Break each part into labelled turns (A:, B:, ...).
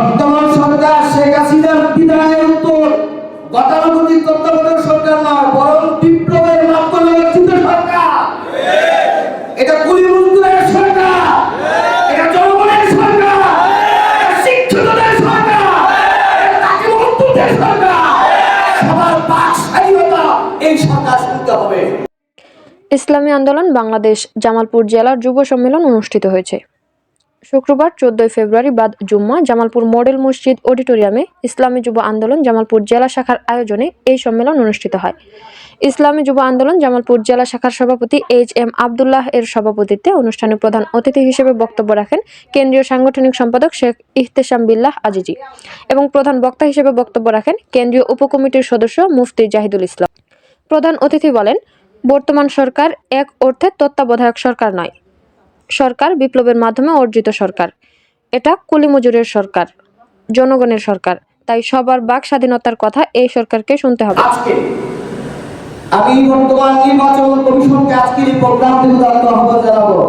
A: বর্তমান সরকার শেখ হাসিনার বিদায়ের উত্তর গতানুগতিক তত্ত্বাবধায়ক সরকার নয়, বরং বিপ্লবের মাধ্যমে অর্জিত সরকার। এটা কুলি মজদুরের সরকার, এটা জনগণের সরকার, এটা শিক্ষিতদের সরকার, এটা তাকে মজদুরদের সরকার। সবার বাক স্বাধীনতা এই সরকার শুনতে হবে।
B: ইসলামী আন্দোলন বাংলাদেশ জামালপুর জেলার যুব সম্মেলন অনুষ্ঠিত হয়েছে। শুক্রবার 14 ফেব্রুয়ারি বাদ জুম্মা জামালপুর মডেল মসজিদ অডিটোরিয়ামে ইসলামী যুব আন্দোলন জামালপুর জেলা শাখার আয়োজনে এই সম্মেলন অনুষ্ঠিত হয়। ইসলামী যুব আন্দোলন জামালপুর জেলা শাখার সভাপতি এইচ.এম. আবদুল্লাহ এর সভাপতিত্বে অনুষ্ঠানে প্রধান অতিথি হিসেবে বক্তব্য রাখেন কেন্দ্রীয় সাংগঠনিক সম্পাদক শেখ ইহতেশাম বিল্লাহ আজিজি এবং প্রধান বক্তা হিসেবে বক্তব্য রাখেন কেন্দ্রীয় উপকমিটির সদস্য মুফতি জাহিদুল ইসলাম। প্রধান অতিথি বলেন, বর্তমান সরকার এক অর্থে তত্ত্বাবধায়ক সরকার নয়, সরকার বিপ্লবের মাধ্যমে অর্জিত সরকার। এটা কুলিমজুরের সরকার, জনগণের সরকার। তাই সবার বাক স্বাধীনতার কথা এই সরকারকে শুনতে হবে।
A: আজকে আমি বর্তমান নির্বাচন কমিশনকে আজকের এই প্রোগ্রাম থেকে আহ্বান জানাবো,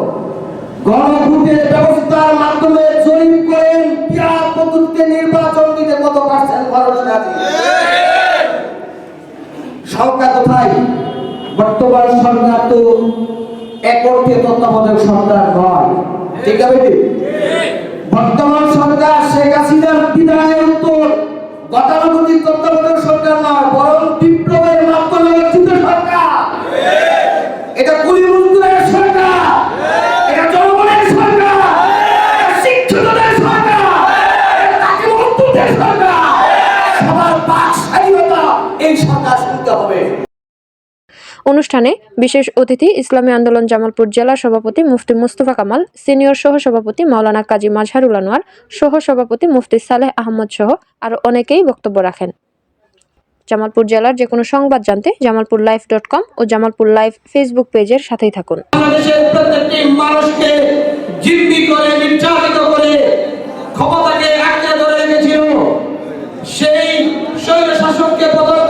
A: গণভোটের ব্যবস্থার মাধ্যমে জরিপ করেন পিয়ার পদ্ধতিতে নির্বাচন দিতে কত পার্সেন্ট মানুষ আছে। সংখ্যা কোথায়? বর্তমান সরকার তো এক অর্থে তত্ত্বাবধায়ক সরকার নয়, ঠিক আছে? বর্তমান সরকার শেখ হাসিনার বিদায়ের উত্তর গতানুগতিক তত্ত্বাবধায়ক সরকার নয়, বরং বিপ্লবের মাধ্যমে অর্জিত সরকার। এটা কুলি মজদুরের সরকার, এটা জনগণের সরকার, এটা শিক্ষিতদের সরকার, এটা তাকে মজদুরদের সরকার। সবার বাক স্বাধীনতা এই সরকার শুনতে হবে।
B: অনুষ্ঠানে বিশেষ অতিথি ইসলামী আন্দোলন জামালপুর জেলা সভাপতি মুফতি মুস্তফা কামাল, সিনিয়র সহ-সভাপতি মাওলানা কাজী মাজহারুল আনোয়ার, সহ-সভাপতি মুফতি সালেহ আহমদ সহ আরো অনেকেই বক্তব্য রাখেন। জামালপুর জেলার যে কোনো সংবাদ জানতে জামালপুরলাইভ.com ও জামালপুর লাইভ ফেসবুক পেজের সাথেই থাকুন।
A: বাংলাদেশের প্রত্যেকটি মানুষকে জিম্মি করে নির্যাতিত করে ক্ষমতাকে আঁকড়ে ধরে রেখেছিল সেই স্বৈর শাসককে পতন